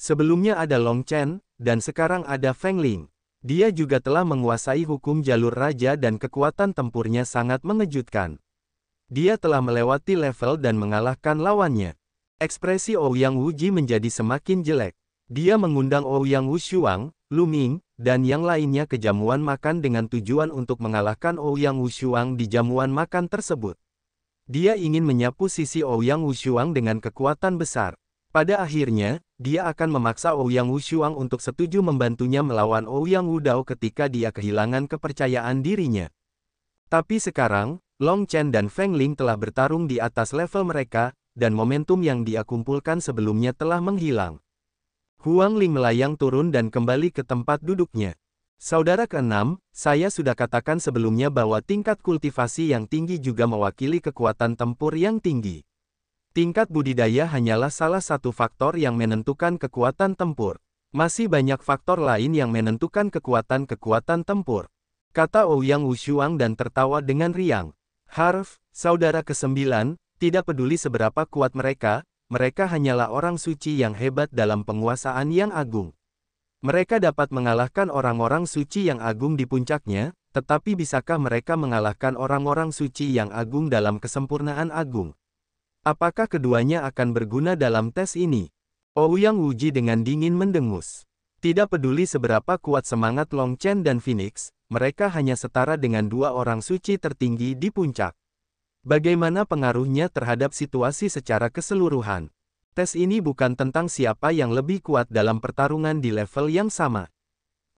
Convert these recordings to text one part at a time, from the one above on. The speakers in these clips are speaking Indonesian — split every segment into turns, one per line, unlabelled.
Sebelumnya ada Long Chen, dan sekarang ada Feng Ling. Dia juga telah menguasai hukum jalur raja dan kekuatan tempurnya sangat mengejutkan. Dia telah melewati level dan mengalahkan lawannya. Ekspresi Ouyang Wuji menjadi semakin jelek. Dia mengundang Ouyang Wushuang, Lu Ming, dan yang lainnya ke jamuan makan dengan tujuan untuk mengalahkan Ouyang Wushuang di jamuan makan tersebut. Dia ingin menyapu sisi Ouyang Wushuang dengan kekuatan besar. Pada akhirnya, dia akan memaksa Ouyang Wushuang untuk setuju membantunya melawan Ouyang Wudao ketika dia kehilangan kepercayaan dirinya. Tapi sekarang, Long Chen dan Feng Ling telah bertarung di atas level mereka, dan momentum yang dia kumpulkan sebelumnya telah menghilang. Huang Ling melayang turun dan kembali ke tempat duduknya. Saudara keenam, saya sudah katakan sebelumnya bahwa tingkat kultivasi yang tinggi juga mewakili kekuatan tempur yang tinggi. Tingkat budidaya hanyalah salah satu faktor yang menentukan kekuatan tempur. Masih banyak faktor lain yang menentukan kekuatan tempur, kata Ouyang Wushuang dan tertawa dengan riang. Harf, saudara ke-9, tidak peduli seberapa kuat mereka hanyalah orang suci yang hebat dalam penguasaan yang agung. Mereka dapat mengalahkan orang-orang suci yang agung di puncaknya, tetapi bisakah mereka mengalahkan orang-orang suci yang agung dalam kesempurnaan agung? Apakah keduanya akan berguna dalam tes ini? Ouyang Wuji dengan dingin mendengus. Tidak peduli seberapa kuat semangat Long Chen dan Phoenix, mereka hanya setara dengan dua orang suci tertinggi di puncak. Bagaimana pengaruhnya terhadap situasi secara keseluruhan? Tes ini bukan tentang siapa yang lebih kuat dalam pertarungan di level yang sama.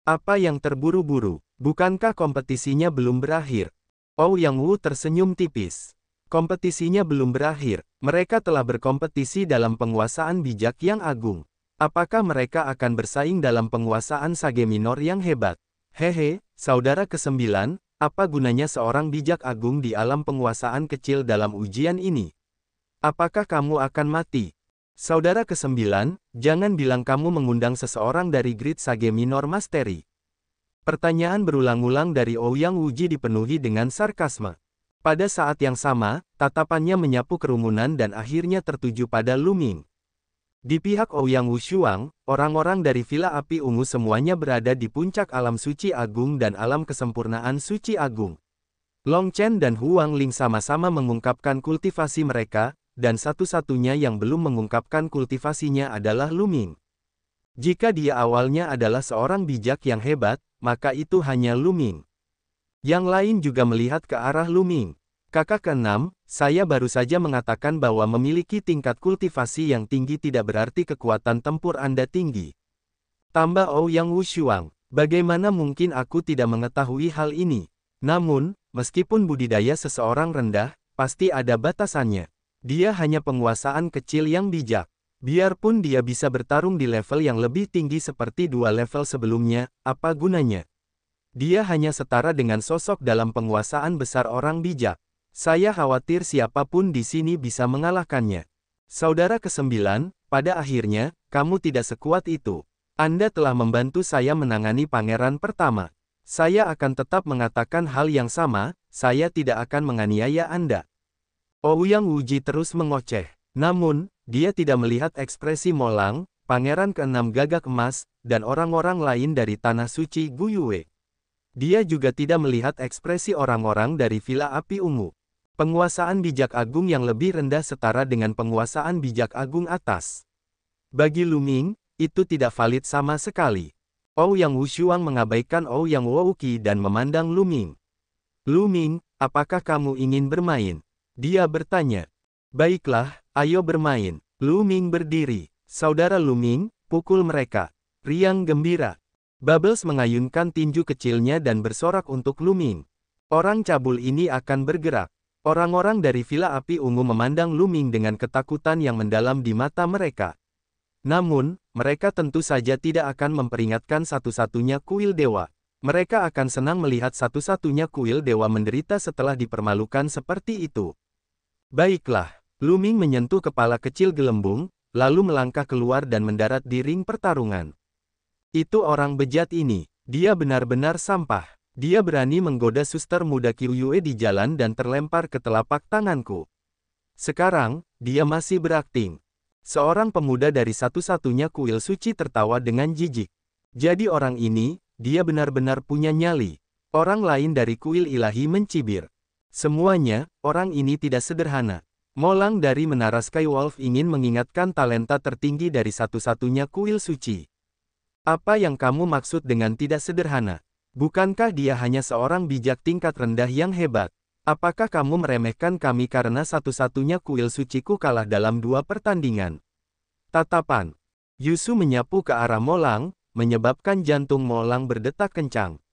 Apa yang terburu-buru? Bukankah kompetisinya belum berakhir? Ouyang Wu tersenyum tipis. Kompetisinya belum berakhir. Mereka telah berkompetisi dalam penguasaan bijak yang agung. Apakah mereka akan bersaing dalam penguasaan sage minor yang hebat? Hehe, saudara ke-9, apa gunanya seorang bijak agung di alam penguasaan kecil dalam ujian ini? Apakah kamu akan mati? Saudara ke-9, jangan bilang kamu mengundang seseorang dari grid sage minor mastery. Pertanyaan berulang-ulang dari Ouyang Wuji dipenuhi dengan sarkasme. Pada saat yang sama, tatapannya menyapu kerumunan dan akhirnya tertuju pada Lu Ming. Di pihak Ouyang Wushuang, orang-orang dari Villa Api Ungu semuanya berada di puncak alam suci agung dan alam kesempurnaan suci agung. Long Chen dan Huang Ling sama-sama mengungkapkan kultivasi mereka, dan satu-satunya yang belum mengungkapkan kultivasinya adalah Lu Ming. Jika dia awalnya adalah seorang bijak yang hebat, maka itu hanya Lu Ming. Yang lain juga melihat ke arah Lu Ming. Kakak ke-6, saya baru saja mengatakan bahwa memiliki tingkat kultivasi yang tinggi tidak berarti kekuatan tempur Anda tinggi. Tambah Ouyang Wushuang, bagaimana mungkin aku tidak mengetahui hal ini? Namun, meskipun budidaya seseorang rendah, pasti ada batasannya. Dia hanya penguasaan kecil yang bijak. Biarpun dia bisa bertarung di level yang lebih tinggi seperti dua level sebelumnya, apa gunanya? Dia hanya setara dengan sosok dalam penguasaan besar orang bijak. Saya khawatir siapapun di sini bisa mengalahkannya. Saudara ke-9, pada akhirnya, kamu tidak sekuat itu. Anda telah membantu saya menangani pangeran pertama. Saya akan tetap mengatakan hal yang sama, saya tidak akan menganiaya Anda. Ouyang Wuji terus mengoceh. Namun, dia tidak melihat ekspresi Molang, pangeran ke-6 gagak emas, dan orang-orang lain dari Tanah Suci Guyue. Dia juga tidak melihat ekspresi orang-orang dari Villa Api Ungu. Penguasaan bijak agung yang lebih rendah setara dengan penguasaan bijak agung atas. Bagi Lu Ming, itu tidak valid sama sekali. Ouyang Wushuang mengabaikan Ouyang Wouqi dan memandang Lu Ming. Lu Ming, apakah kamu ingin bermain? Dia bertanya. Baiklah, ayo bermain. Lu Ming berdiri. Saudara Lu Ming, pukul mereka. Riang gembira. Bubbles mengayunkan tinju kecilnya dan bersorak untuk Lu Ming. Orang cabul ini akan bergerak. Orang-orang dari Villa Api Ungu memandang Lu Ming dengan ketakutan yang mendalam di mata mereka. Namun, mereka tentu saja tidak akan memperingatkan satu-satunya kuil dewa. Mereka akan senang melihat satu-satunya kuil dewa menderita setelah dipermalukan seperti itu. Baiklah, Lu Ming menyentuh kepala kecil gelembung, lalu melangkah keluar dan mendarat di ring pertarungan. Itu orang bejat ini, dia benar-benar sampah. Dia berani menggoda suster muda Qiuyue di jalan dan terlempar ke telapak tanganku. Sekarang, dia masih berakting. Seorang pemuda dari satu-satunya kuil suci tertawa dengan jijik. Jadi orang ini, dia benar-benar punya nyali. Orang lain dari kuil ilahi mencibir. Semuanya, orang ini tidak sederhana. Molang dari Menara Skywolf ingin mengingatkan talenta tertinggi dari satu-satunya kuil suci. Apa yang kamu maksud dengan tidak sederhana? Bukankah dia hanya seorang bijak tingkat rendah yang hebat? Apakah kamu meremehkan kami karena satu-satunya kuil suciku kalah dalam 2 pertandingan? Tatapan Yusu menyapu ke arah Molang, menyebabkan jantung Molang berdetak kencang.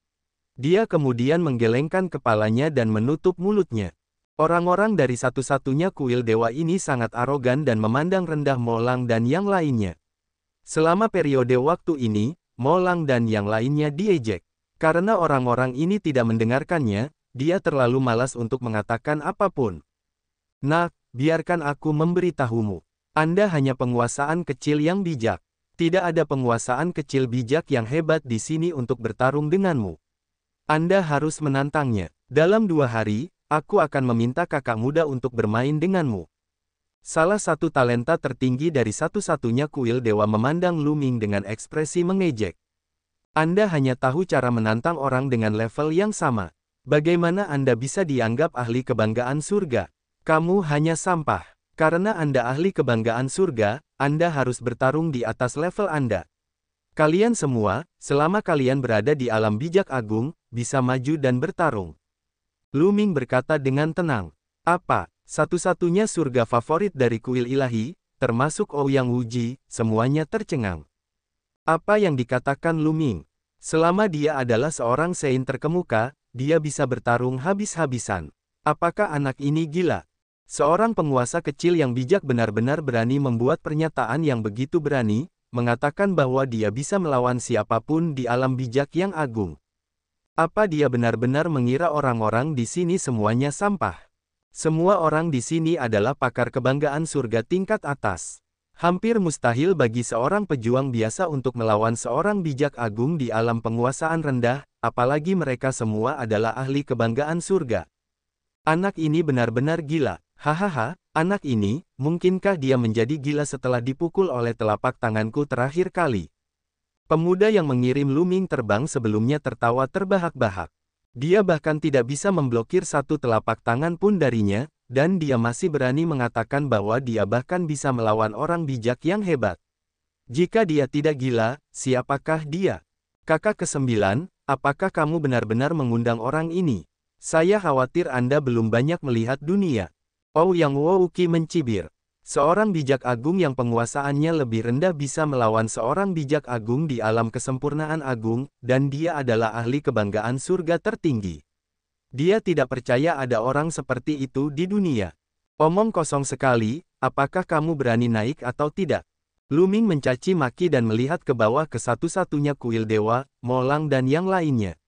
Dia kemudian menggelengkan kepalanya dan menutup mulutnya. Orang-orang dari satu-satunya kuil dewa ini sangat arogan dan memandang rendah Molang dan yang lainnya. Selama periode waktu ini, Molang dan yang lainnya diejek. Karena orang-orang ini tidak mendengarkannya, dia terlalu malas untuk mengatakan apapun. Nak, biarkan aku memberitahumu. Anda hanya penguasaan kecil yang bijak. Tidak ada penguasaan kecil bijak yang hebat di sini untuk bertarung denganmu. Anda harus menantangnya. Dalam 2 hari, aku akan meminta kakak muda untuk bermain denganmu. Salah satu talenta tertinggi dari satu-satunya kuil dewa memandang Lu Ming dengan ekspresi mengejek. Anda hanya tahu cara menantang orang dengan level yang sama. Bagaimana Anda bisa dianggap ahli kebanggaan surga? Kamu hanya sampah. Karena Anda ahli kebanggaan surga, Anda harus bertarung di atas level Anda. Kalian semua, selama kalian berada di alam bijak agung, bisa maju dan bertarung. Lu Ming berkata dengan tenang. Apa? Satu-satunya surga favorit dari kuil ilahi, termasuk Ouyang Wuji, semuanya tercengang. Apa yang dikatakan Lu Ming? Selama dia adalah seorang Sein terkemuka, dia bisa bertarung habis-habisan. Apakah anak ini gila? Seorang penguasa kecil yang bijak benar-benar berani membuat pernyataan yang begitu berani, mengatakan bahwa dia bisa melawan siapapun di alam bijak yang agung. Apa dia benar-benar mengira orang-orang di sini semuanya sampah? Semua orang di sini adalah pakar kebanggaan surga tingkat atas. Hampir mustahil bagi seorang pejuang biasa untuk melawan seorang bijak agung di alam penguasaan rendah, apalagi mereka semua adalah ahli kebanggaan surga. Anak ini benar-benar gila. Hahaha, anak ini, mungkinkah dia menjadi gila setelah dipukul oleh telapak tanganku terakhir kali? Pemuda yang mengirim Lu Ming terbang sebelumnya tertawa terbahak-bahak. Dia bahkan tidak bisa memblokir satu telapak tangan pun darinya, dan dia masih berani mengatakan bahwa dia bahkan bisa melawan orang bijak yang hebat. Jika dia tidak gila, siapakah dia? Kakak ke-9, apakah kamu benar-benar mengundang orang ini? Saya khawatir Anda belum banyak melihat dunia. Ouyang Wuqi mencibir. Seorang bijak agung yang penguasaannya lebih rendah bisa melawan seorang bijak agung di alam kesempurnaan agung, dan dia adalah ahli kebanggaan surga tertinggi. Dia tidak percaya ada orang seperti itu di dunia. Omong kosong sekali, apakah kamu berani naik atau tidak? Lu Ming mencaci maki dan melihat ke bawah ke satu-satunya kuil dewa, Molang dan yang lainnya.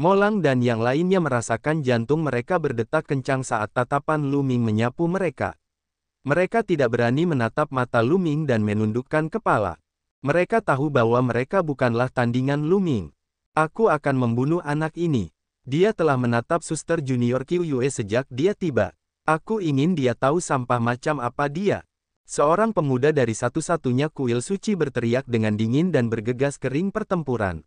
Molang dan yang lainnya merasakan jantung mereka berdetak kencang saat tatapan Lu Ming menyapu mereka. Mereka tidak berani menatap mata Lu Ming dan menundukkan kepala. Mereka tahu bahwa mereka bukanlah tandingan Lu Ming. Aku akan membunuh anak ini. Dia telah menatap suster junior Qiuyue sejak dia tiba. Aku ingin dia tahu sampah macam apa dia. Seorang pemuda dari satu-satunya kuil suci berteriak dengan dingin dan bergegas ke ring pertempuran.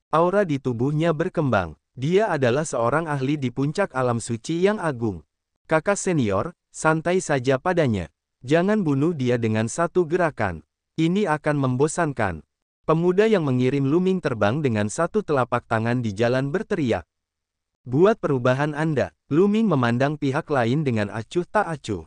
Aura di tubuhnya berkembang. Dia adalah seorang ahli di puncak alam suci yang agung. Kakak senior, santai saja padanya. Jangan bunuh dia dengan satu gerakan. Ini akan membosankan. Pemuda yang mengirim Lu Ming terbang dengan satu telapak tangan di jalan berteriak. Buat perubahan Anda. Lu Ming memandang pihak lain dengan acuh tak acuh.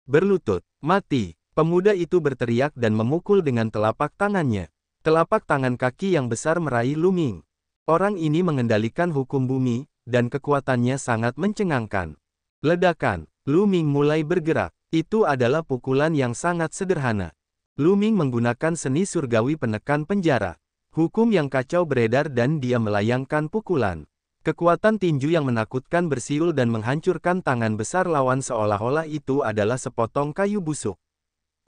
Berlutut, mati. Pemuda itu berteriak dan memukul dengan telapak tangannya. Telapak tangan kaki yang besar meraih Lu Ming. Orang ini mengendalikan hukum bumi, dan kekuatannya sangat mencengangkan. Ledakan. Lu Ming mulai bergerak. Itu adalah pukulan yang sangat sederhana. Lu Ming menggunakan seni surgawi penekan penjara. Hukum yang kacau beredar dan dia melayangkan pukulan. Kekuatan tinju yang menakutkan bersiul dan menghancurkan tangan besar lawan seolah-olah itu adalah sepotong kayu busuk.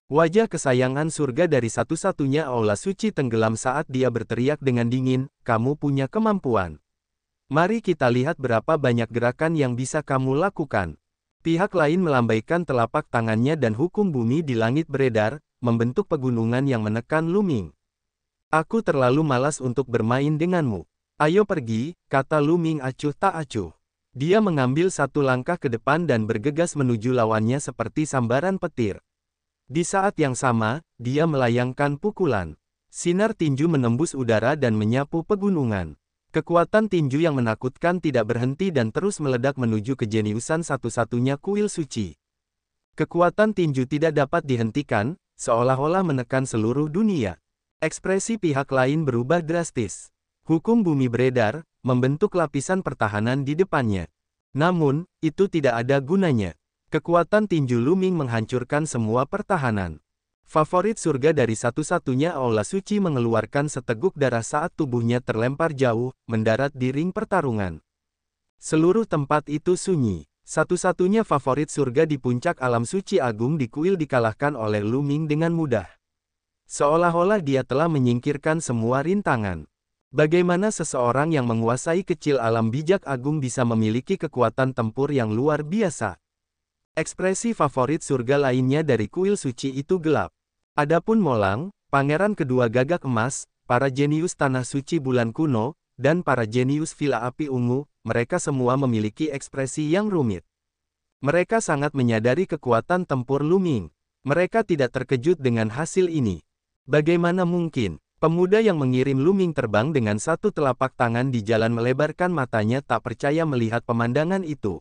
Wajah kesayangan surga dari satu-satunya aula suci tenggelam saat dia berteriak dengan dingin, kamu punya kemampuan. Mari kita lihat berapa banyak gerakan yang bisa kamu lakukan. Pihak lain melambaikan telapak tangannya dan hukum bumi di langit beredar, membentuk pegunungan yang menekan Lu Ming. Aku terlalu malas untuk bermain denganmu. Ayo pergi, kata Lu Ming acuh tak acuh. Dia mengambil satu langkah ke depan dan bergegas menuju lawannya seperti sambaran petir. Di saat yang sama, dia melayangkan pukulan. Sinar tinju menembus udara dan menyapu pegunungan. Kekuatan tinju yang menakutkan tidak berhenti dan terus meledak menuju kejeniusan satu-satunya kuil suci. Kekuatan tinju tidak dapat dihentikan, seolah-olah menekan seluruh dunia. Ekspresi pihak lain berubah drastis. Hukum bumi beredar, membentuk lapisan pertahanan di depannya. Namun, itu tidak ada gunanya. Kekuatan tinju Lu Ming menghancurkan semua pertahanan. Favorit surga dari satu-satunya aula suci mengeluarkan seteguk darah saat tubuhnya terlempar jauh, mendarat di ring pertarungan. Seluruh tempat itu sunyi. Satu-satunya favorit surga di puncak alam suci agung di kuil dikalahkan oleh Lu Ming dengan mudah. Seolah-olah dia telah menyingkirkan semua rintangan. Bagaimana seseorang yang menguasai kecil alam bijak agung bisa memiliki kekuatan tempur yang luar biasa? Ekspresi favorit surga lainnya dari kuil suci itu gelap. Adapun Molang, pangeran kedua gagak emas, para jenius tanah suci bulan kuno, dan para jenius villa api ungu, mereka semua memiliki ekspresi yang rumit. Mereka sangat menyadari kekuatan tempur Lu Ming. Mereka tidak terkejut dengan hasil ini. Bagaimana mungkin? Pemuda yang mengirim Lu Ming terbang dengan satu telapak tangan di jalan melebarkan matanya tak percaya melihat pemandangan itu.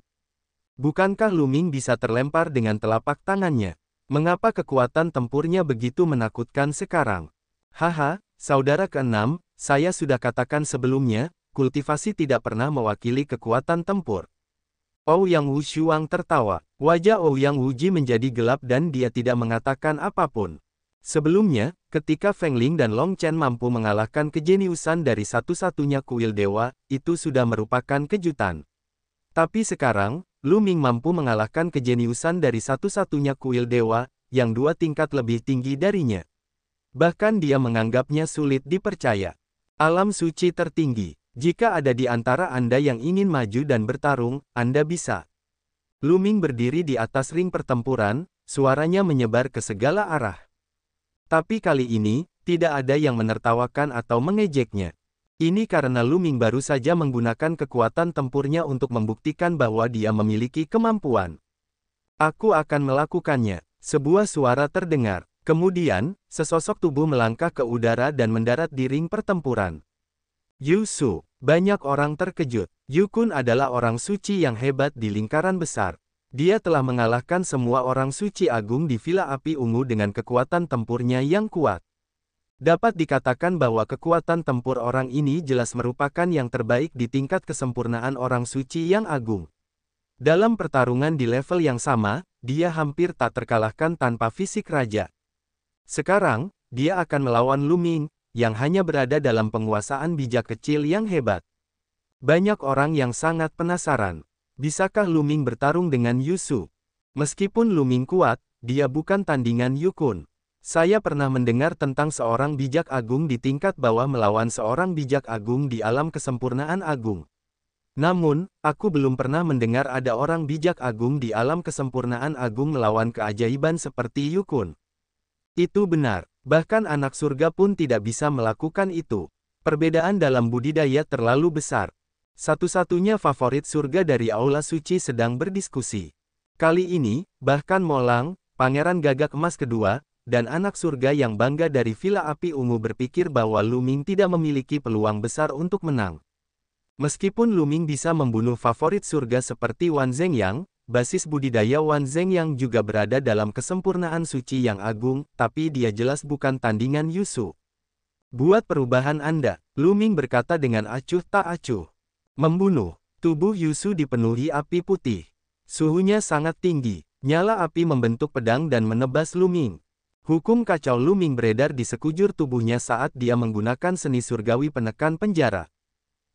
Bukankah Lu Ming bisa terlempar dengan telapak tangannya? Mengapa kekuatan tempurnya begitu menakutkan sekarang? Haha, saudara keenam, saya sudah katakan sebelumnya, kultivasi tidak pernah mewakili kekuatan tempur. Ouyang Wushuang tertawa. Wajah Ouyang Wuji menjadi gelap dan dia tidak mengatakan apapun. Sebelumnya, ketika Feng Ling dan Long Chen mampu mengalahkan kejeniusan dari satu-satunya kuil dewa, itu sudah merupakan kejutan. Tapi sekarang, Lu Ming mampu mengalahkan kejeniusan dari satu-satunya kuil dewa, yang 2 tingkat lebih tinggi darinya. Bahkan dia menganggapnya sulit dipercaya. Alam suci tertinggi. Jika ada di antara Anda yang ingin maju dan bertarung, Anda bisa. Lu Ming berdiri di atas ring pertempuran, suaranya menyebar ke segala arah. Tapi kali ini, tidak ada yang menertawakan atau mengejeknya. Ini karena Lu Ming baru saja menggunakan kekuatan tempurnya untuk membuktikan bahwa dia memiliki kemampuan. Aku akan melakukannya. Sebuah suara terdengar. Kemudian, sesosok tubuh melangkah ke udara dan mendarat di ring pertempuran. Yu Su. Banyak orang terkejut. Yu Kun adalah orang suci yang hebat di lingkaran besar. Dia telah mengalahkan semua orang suci agung di Villa Api Ungu dengan kekuatan tempurnya yang kuat. Dapat dikatakan bahwa kekuatan tempur orang ini jelas merupakan yang terbaik di tingkat kesempurnaan orang suci yang agung. Dalam pertarungan di level yang sama, dia hampir tak terkalahkan tanpa fisik raja. Sekarang, dia akan melawan Lu Ming, yang hanya berada dalam penguasaan bijak kecil yang hebat. Banyak orang yang sangat penasaran. Bisakah Lu Ming bertarung dengan Yu Su? Meskipun Lu Ming kuat, dia bukan tandingan Yu Kun. Saya pernah mendengar tentang seorang bijak agung di tingkat bawah melawan seorang bijak agung di alam kesempurnaan agung. Namun, aku belum pernah mendengar ada orang bijak agung di alam kesempurnaan agung melawan keajaiban seperti Yu Kun. Itu benar, bahkan anak surga pun tidak bisa melakukan itu. Perbedaan dalam budidaya terlalu besar. Satu-satunya favorit surga dari aula suci sedang berdiskusi. Kali ini, bahkan Molang, pangeran gagak emas kedua, dan anak surga yang bangga dari Villa Api Ungu berpikir bahwa Lu Ming tidak memiliki peluang besar untuk menang. Meskipun Lu Ming bisa membunuh favorit surga seperti Wan Zhengyang, basis budidaya Wan Zhengyang juga berada dalam kesempurnaan suci yang agung, tapi dia jelas bukan tandingan Yu Su. Buat perubahan Anda, Lu Ming berkata dengan acuh tak acuh. Membunuh. Tubuh Yu Su dipenuhi api putih. Suhunya sangat tinggi. Nyala api membentuk pedang dan menebas Lu Ming. Hukum kacau Lu Ming beredar di sekujur tubuhnya saat dia menggunakan seni surgawi penekan penjara.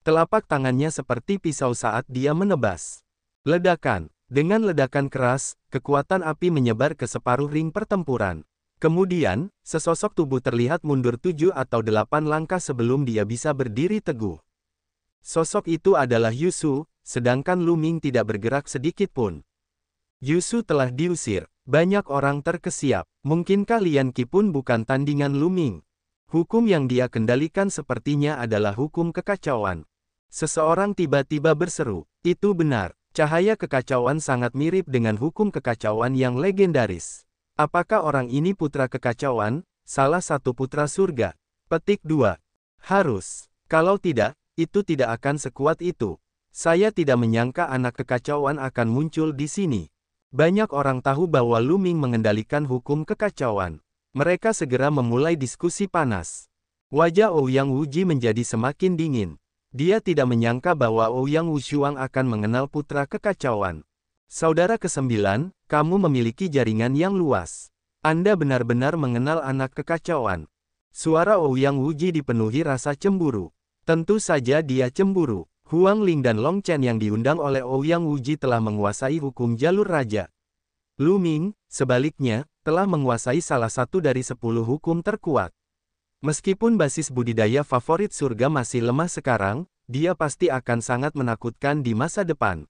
Telapak tangannya seperti pisau saat dia menebas. Ledakan. Dengan ledakan keras, kekuatan api menyebar ke separuh ring pertempuran. Kemudian, sesosok tubuh terlihat mundur 7 atau 8 langkah sebelum dia bisa berdiri teguh. Sosok itu adalah Yu Su, sedangkan Lu Ming tidak bergerak sedikit pun. Yusu telah diusir. Banyak orang terkesiap. Mungkin kalian Qi pun bukan tandingan Lu Ming. Hukum yang dia kendalikan sepertinya adalah hukum kekacauan. Seseorang tiba-tiba berseru, itu benar. Cahaya kekacauan sangat mirip dengan hukum kekacauan yang legendaris. Apakah orang ini putra kekacauan? Salah satu putra surga. Petik 2. Harus. Kalau tidak, itu tidak akan sekuat itu. Saya tidak menyangka anak kekacauan akan muncul di sini. Banyak orang tahu bahwa Lu Ming mengendalikan hukum kekacauan. Mereka segera memulai diskusi panas. Wajah Ouyang Wuji menjadi semakin dingin. Dia tidak menyangka bahwa Ouyang Wushuang akan mengenal putra kekacauan. Saudara ke-9, kamu memiliki jaringan yang luas. Anda benar-benar mengenal anak kekacauan. Suara Ouyang Wuji dipenuhi rasa cemburu. Tentu saja dia cemburu. Huang Ling dan Long Chen yang diundang oleh Ouyang Wuji telah menguasai hukum jalur raja. Lu Ming, sebaliknya, telah menguasai salah satu dari 10 hukum terkuat. Meskipun basis budidaya favorit surga masih lemah sekarang, dia pasti akan sangat menakutkan di masa depan.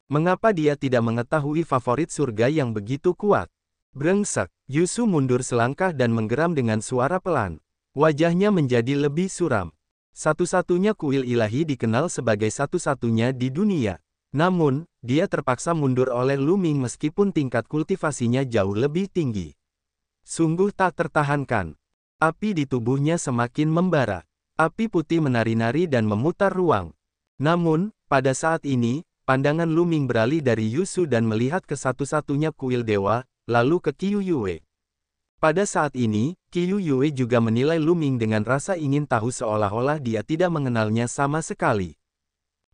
Mengapa dia tidak mengetahui favorit surga yang begitu kuat? Brengsek, Yusu mundur selangkah dan menggeram dengan suara pelan. Wajahnya menjadi lebih suram. Satu-satunya kuil ilahi dikenal sebagai satu-satunya di dunia. Namun, dia terpaksa mundur oleh Lu Ming meskipun tingkat kultivasinya jauh lebih tinggi. Sungguh tak tertahankan. Api di tubuhnya semakin membara. Api putih menari-nari dan memutar ruang. Namun, pada saat ini, pandangan Lu Ming beralih dari Yusu dan melihat ke satu-satunya kuil dewa, lalu ke Qiu Yue. Pada saat ini, Qiu Yue juga menilai Lu Ming dengan rasa ingin tahu seolah-olah dia tidak mengenalnya sama sekali.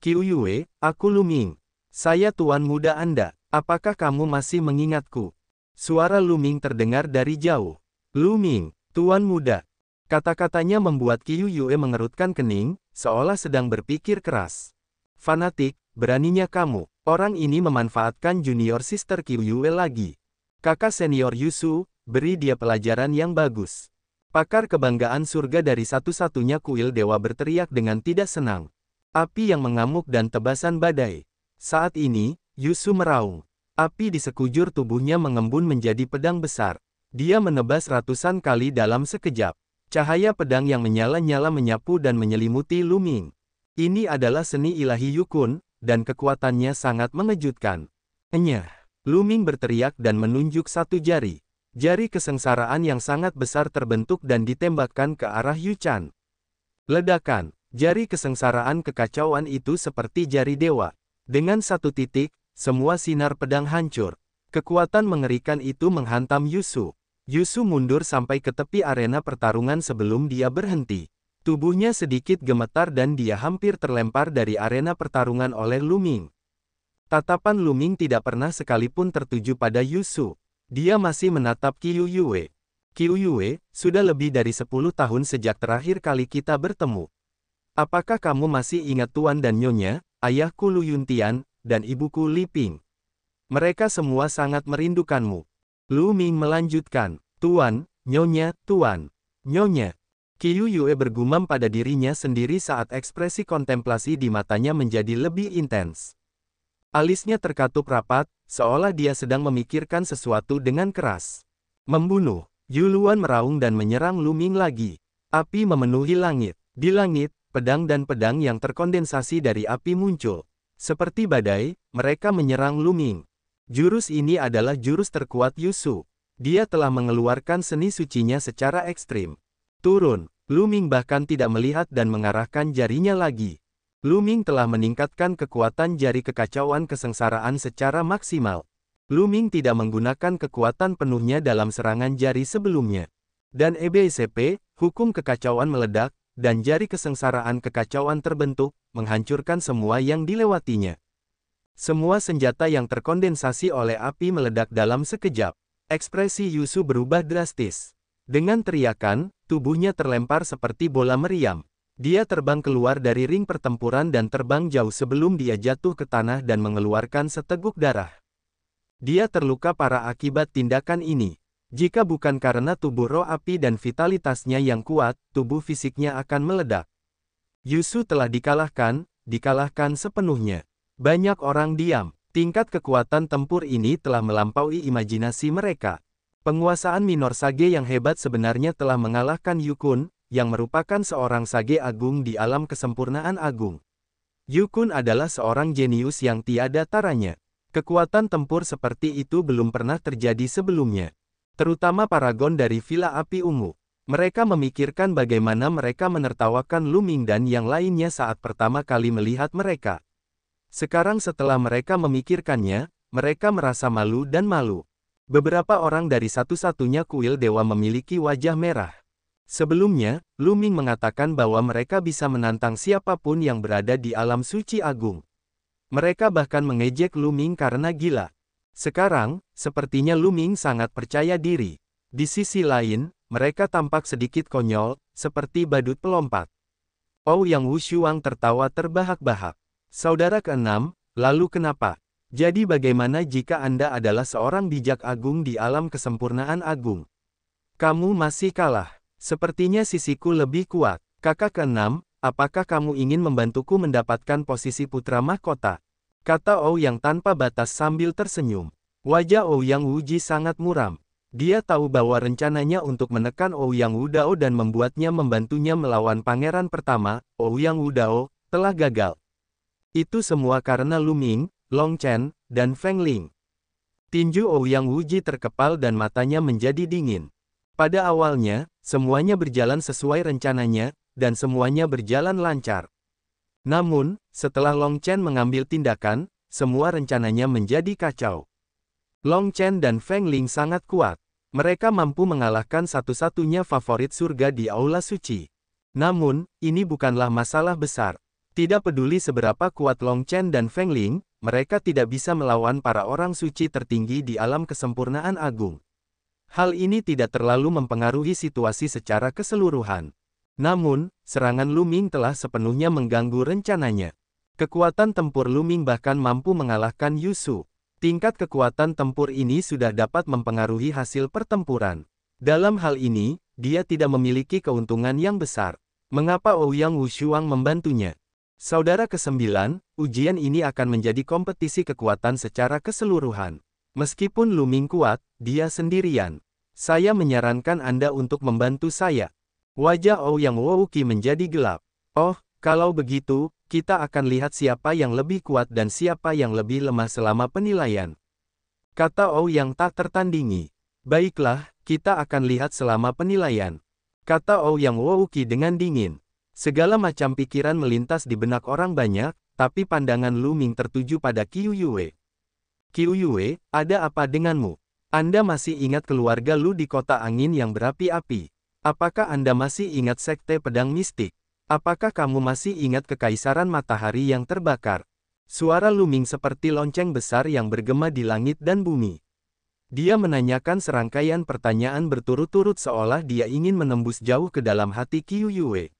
Qiu Yue, aku Lu Ming. Saya tuan muda Anda. Apakah kamu masih mengingatku? Suara Lu Ming terdengar dari jauh. Lu Ming, tuan muda. Kata-katanya membuat Qiu Yue mengerutkan kening, seolah sedang berpikir keras. Fanatik, beraninya kamu. Orang ini memanfaatkan junior sister Qiu Yue lagi. Kakak senior Yusu, beri dia pelajaran yang bagus. Pakar kebanggaan surga dari satu-satunya kuil dewa berteriak dengan tidak senang. Api yang mengamuk dan tebasan badai. Saat ini, Yusu meraung. Api di sekujur tubuhnya mengembun menjadi pedang besar. Dia menebas ratusan kali dalam sekejap. Cahaya pedang yang menyala-nyala menyapu dan menyelimuti Lu Ming. Ini adalah seni ilahi Yukun, dan kekuatannya sangat mengejutkan. Enyah. Lu Ming berteriak dan menunjuk satu jari. Jari kesengsaraan yang sangat besar terbentuk dan ditembakkan ke arah Yu Chan. Ledakan. Jari kesengsaraan kekacauan itu seperti jari dewa. Dengan satu titik, semua sinar pedang hancur. Kekuatan mengerikan itu menghantam Yusu. Yusu mundur sampai ke tepi arena pertarungan sebelum dia berhenti. Tubuhnya sedikit gemetar dan dia hampir terlempar dari arena pertarungan oleh Lu Ming. Tatapan Lu Ming tidak pernah sekalipun tertuju pada Yusu. Dia masih menatap Qiu Yue. Qiu Yue, sudah lebih dari 10 tahun sejak terakhir kali kita bertemu. Apakah kamu masih ingat Tuan dan Nyonya, ayahku Lu Yuntian, dan ibuku Li Ping? Mereka semua sangat merindukanmu. Lu Ming melanjutkan, Tuan, Nyonya, Tuan, Nyonya. Qiu Yue bergumam pada dirinya sendiri saat ekspresi kontemplasi di matanya menjadi lebih intens. Alisnya terkatup rapat, seolah dia sedang memikirkan sesuatu dengan keras. Membunuh. Yu Luan meraung dan menyerang Lu Ming lagi. Api memenuhi langit. Di langit, pedang dan pedang yang terkondensasi dari api muncul. Seperti badai, mereka menyerang Lu Ming. Jurus ini adalah jurus terkuat Yusu. Dia telah mengeluarkan seni sucinya secara ekstrim. Turun. Lu Ming bahkan tidak melihat dan mengarahkan jarinya lagi. Lu Ming telah meningkatkan kekuatan jari kekacauan kesengsaraan secara maksimal. Lu Ming tidak menggunakan kekuatan penuhnya dalam serangan jari sebelumnya. Dan EBCP, hukum kekacauan meledak, dan jari kesengsaraan kekacauan terbentuk, menghancurkan semua yang dilewatinya. Semua senjata yang terkondensasi oleh api meledak dalam sekejap. Ekspresi Yusu berubah drastis. Dengan teriakan, tubuhnya terlempar seperti bola meriam. Dia terbang keluar dari ring pertempuran dan terbang jauh sebelum dia jatuh ke tanah dan mengeluarkan seteguk darah. Dia terluka parah akibat tindakan ini. Jika bukan karena tubuh roh api dan vitalitasnya yang kuat, tubuh fisiknya akan meledak. Yusu telah dikalahkan sepenuhnya. Banyak orang diam. Tingkat kekuatan tempur ini telah melampaui imajinasi mereka. Penguasaan minor sage yang hebat sebenarnya telah mengalahkan Yukun, yang merupakan seorang sage agung di alam kesempurnaan agung. Yukun adalah seorang jenius yang tiada taranya. Kekuatan tempur seperti itu belum pernah terjadi sebelumnya. Terutama paragon dari Villa Api Ungu. Mereka memikirkan bagaimana mereka menertawakan Lu Ming dan yang lainnya saat pertama kali melihat mereka. Sekarang setelah mereka memikirkannya, mereka merasa malu dan malu. Beberapa orang dari satu-satunya kuil dewa memiliki wajah merah. Sebelumnya, Lu Ming mengatakan bahwa mereka bisa menantang siapapun yang berada di alam suci agung. Mereka bahkan mengejek Lu Ming karena gila. Sekarang, sepertinya Lu Ming sangat percaya diri. Di sisi lain, mereka tampak sedikit konyol, seperti badut pelompat. Ouyang Wushuang tertawa terbahak-bahak. Saudara keenam, lalu kenapa? Jadi bagaimana jika Anda adalah seorang bijak agung di alam kesempurnaan agung? Kamu masih kalah. Sepertinya sisiku lebih kuat. Kakak keenam, apakah kamu ingin membantuku mendapatkan posisi putra mahkota? Kata Ouyang tanpa batas sambil tersenyum. Wajah Ouyang Wuji sangat muram. Dia tahu bahwa rencananya untuk menekan Ouyang Wudao dan membuatnya membantunya melawan pangeran pertama, Ouyang Wudao, telah gagal. Itu semua karena Lu Ming, Long Chen, dan Feng Ling. Tinju Ouyang Wuji terkepal dan matanya menjadi dingin. Pada awalnya, semuanya berjalan sesuai rencananya, dan semuanya berjalan lancar. Namun, setelah Long Chen mengambil tindakan, semua rencananya menjadi kacau. Long Chen dan Feng Ling sangat kuat. Mereka mampu mengalahkan satu-satunya favorit surga di Aula Suci. Namun, ini bukanlah masalah besar. Tidak peduli seberapa kuat Long Chen dan Feng Ling, mereka tidak bisa melawan para orang suci tertinggi di alam kesempurnaan agung. Hal ini tidak terlalu mempengaruhi situasi secara keseluruhan. Namun, serangan Lu Ming telah sepenuhnya mengganggu rencananya. Kekuatan tempur Lu Ming bahkan mampu mengalahkan Yusu. Tingkat kekuatan tempur ini sudah dapat mempengaruhi hasil pertempuran. Dalam hal ini, dia tidak memiliki keuntungan yang besar. Mengapa Ouyang Wushuang membantunya? Saudara ke-9, ujian ini akan menjadi kompetisi kekuatan secara keseluruhan. Meskipun Lu Ming kuat, dia sendirian. Saya menyarankan Anda untuk membantu saya. Wajah Ouyang Wouqi menjadi gelap. Oh, kalau begitu, kita akan lihat siapa yang lebih kuat dan siapa yang lebih lemah selama penilaian. Kata Ouyang tak tertandingi. Baiklah, kita akan lihat selama penilaian. Kata Ouyang Wouqi dengan dingin. Segala macam pikiran melintas di benak orang banyak, tapi pandangan Lu Ming tertuju pada Qiu Yue. Qiu Yue, ada apa denganmu? Anda masih ingat keluarga Lu di kota angin yang berapi-api? Apakah Anda masih ingat sekte pedang mistik? Apakah kamu masih ingat kekaisaran matahari yang terbakar? Suara Lu Ming seperti lonceng besar yang bergema di langit dan bumi. Dia menanyakan serangkaian pertanyaan berturut-turut seolah dia ingin menembus jauh ke dalam hati Qiu Yue.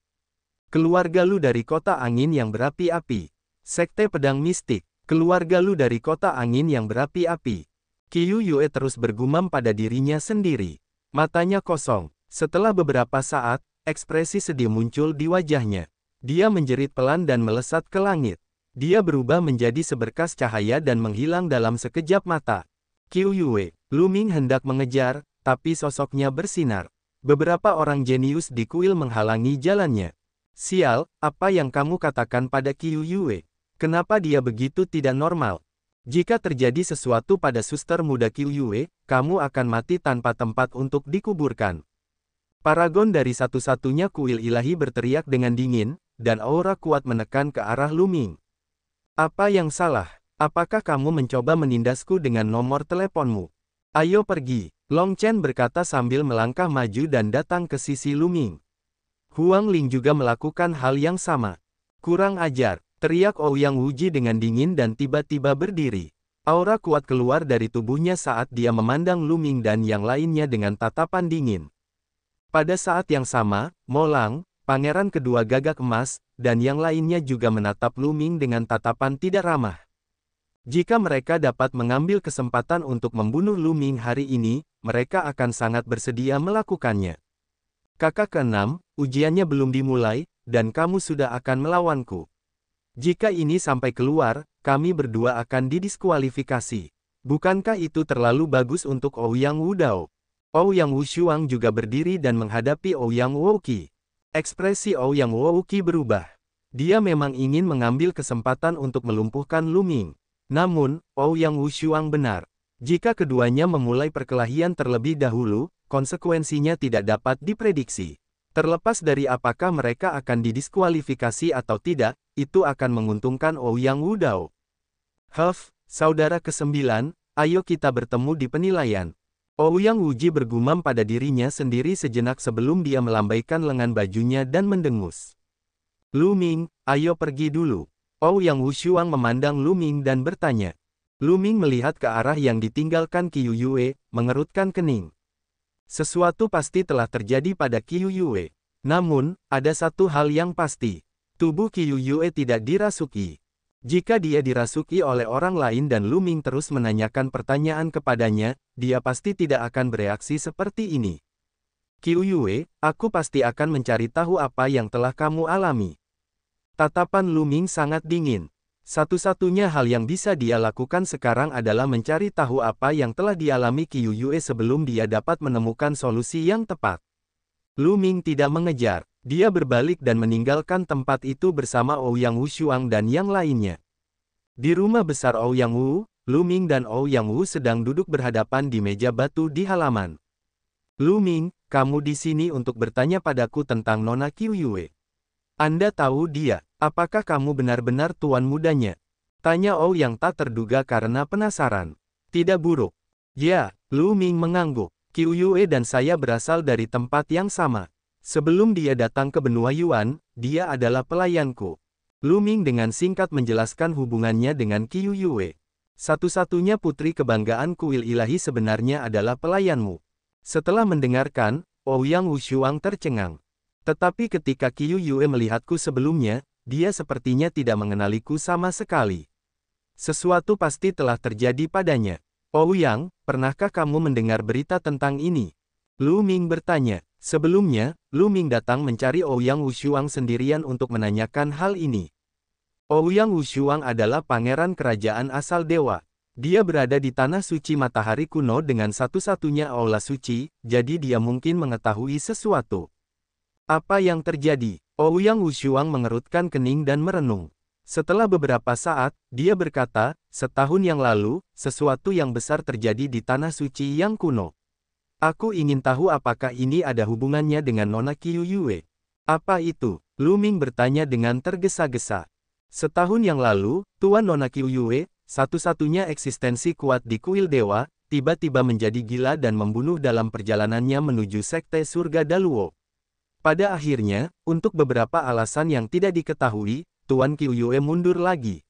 Keluarga Lu dari kota angin yang berapi-api. Sekte pedang mistik. Keluarga Lu dari kota angin yang berapi-api. Qiu Yue terus bergumam pada dirinya sendiri. Matanya kosong. Setelah beberapa saat, ekspresi sedih muncul di wajahnya. Dia menjerit pelan dan melesat ke langit. Dia berubah menjadi seberkas cahaya dan menghilang dalam sekejap mata. Qiu Yue, Lu Ming hendak mengejar, tapi sosoknya bersinar. Beberapa orang jenius di kuil menghalangi jalannya. Sial, apa yang kamu katakan pada Qiu Yue? Kenapa dia begitu tidak normal? Jika terjadi sesuatu pada suster muda Qiu Yue, kamu akan mati tanpa tempat untuk dikuburkan. Paragon dari satu-satunya kuil ilahi berteriak dengan dingin, dan aura kuat menekan ke arah Lu Ming. Apa yang salah? Apakah kamu mencoba menindasku dengan nomor teleponmu? Ayo pergi, Long Chen berkata sambil melangkah maju dan datang ke sisi Lu Ming. Huang Ling juga melakukan hal yang sama. Kurang ajar, teriak Ouyang Wuji dengan dingin dan tiba-tiba berdiri. Aura kuat keluar dari tubuhnya saat dia memandang Lu Ming dan yang lainnya dengan tatapan dingin. Pada saat yang sama, Molang, pangeran kedua gagak emas, dan yang lainnya juga menatap Lu Ming dengan tatapan tidak ramah. Jika mereka dapat mengambil kesempatan untuk membunuh Lu Ming hari ini, mereka akan sangat bersedia melakukannya. Kakak keenam, ujiannya belum dimulai, dan kamu sudah akan melawanku. Jika ini sampai keluar, kami berdua akan didiskualifikasi. Bukankah itu terlalu bagus untuk Ouyang Wudao? Ouyang Wushuang juga berdiri dan menghadapi Ouyang Wouqi. Ekspresi Ouyang Wouqi berubah. Dia memang ingin mengambil kesempatan untuk melumpuhkan Lu Ming. Namun, Ouyang Wushuang benar. Jika keduanya memulai perkelahian terlebih dahulu, konsekuensinya tidak dapat diprediksi. Terlepas dari apakah mereka akan didiskualifikasi atau tidak, itu akan menguntungkan Ouyang Wudao. Saudara ke-9, ayo kita bertemu di penilaian. Ouyang Wuji bergumam pada dirinya sendiri sejenak sebelum dia melambaikan lengan bajunya dan mendengus. Lu Ming, ayo pergi dulu. Ouyang Wushuang memandang Lu Ming dan bertanya. Lu Ming melihat ke arah yang ditinggalkan Qiu Yue, mengerutkan kening. Sesuatu pasti telah terjadi pada Qiu Yue. Namun, ada satu hal yang pasti. Tubuh Qiu Yue tidak dirasuki. Jika dia dirasuki oleh orang lain dan Lu Ming terus menanyakan pertanyaan kepadanya, dia pasti tidak akan bereaksi seperti ini. Qiu Yue, aku pasti akan mencari tahu apa yang telah kamu alami. Tatapan Lu Ming sangat dingin. Satu-satunya hal yang bisa dia lakukan sekarang adalah mencari tahu apa yang telah dialami Qiu Yue sebelum dia dapat menemukan solusi yang tepat. Lu Ming tidak mengejar. Dia berbalik dan meninggalkan tempat itu bersama Ouyang Wushuang dan yang lainnya. Di rumah besar Ouyang Wu, Lu Ming dan Ouyang Wu sedang duduk berhadapan di meja batu di halaman. Lu Ming, kamu di sini untuk bertanya padaku tentang Nona Qiu Yue. Anda tahu dia, apakah kamu benar-benar tuan mudanya? Tanya Ouyang tak terduga karena penasaran. Tidak buruk. Ya, Lu Ming mengangguk. Qiu Yue dan saya berasal dari tempat yang sama. Sebelum dia datang ke benua Yuan, dia adalah pelayanku. Lu Ming dengan singkat menjelaskan hubungannya dengan Qiu Yue. Satu-satunya putri kebanggaan kuil ilahi sebenarnya adalah pelayanmu. Setelah mendengarkan, Ouyang Wushuang tercengang. Tetapi ketika Qiu Yue melihatku sebelumnya, dia sepertinya tidak mengenaliku sama sekali. Sesuatu pasti telah terjadi padanya. Ouyang, pernahkah kamu mendengar berita tentang ini? Lu Ming bertanya. Sebelumnya, Lu Ming datang mencari Ouyang Wushuang sendirian untuk menanyakan hal ini. Ouyang Wushuang adalah pangeran kerajaan asal dewa. Dia berada di tanah suci matahari kuno dengan satu-satunya aula suci, jadi dia mungkin mengetahui sesuatu. Apa yang terjadi? Ouyang Wushuang mengerutkan kening dan merenung. Setelah beberapa saat, dia berkata, setahun yang lalu, sesuatu yang besar terjadi di tanah suci yang kuno. Aku ingin tahu apakah ini ada hubungannya dengan Nona Qiu Yue. Apa itu? Lu Ming bertanya dengan tergesa-gesa. Setahun yang lalu, Tuan Nona Qiu Yue, satu-satunya eksistensi kuat di kuil dewa, tiba-tiba menjadi gila dan membunuh dalam perjalanannya menuju sekte surga Daluo. Pada akhirnya, untuk beberapa alasan yang tidak diketahui, Tuan Qiu Yue mundur lagi.